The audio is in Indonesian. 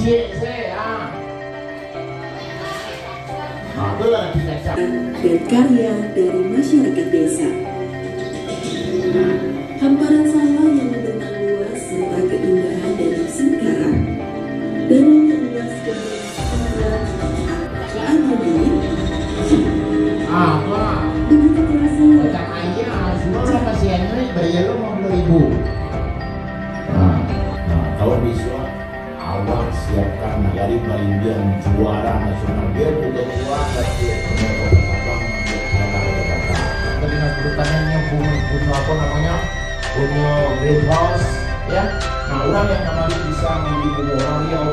dan karya dari masyarakat desa. Hamparan sawah yang membentang luas serta keindahan danau Singkarak. Danau yang luas dan Singkarak saat ini begitu terasa semua pasiennya bayar lo 50.000. Kalau bisa awak siapkan dari Balimbian juara nasional dia udah keluar dari dengan berutannya punya apa namanya, punya greenhouse ya. Nah orang yang kemarin bisa membeli bunga Riau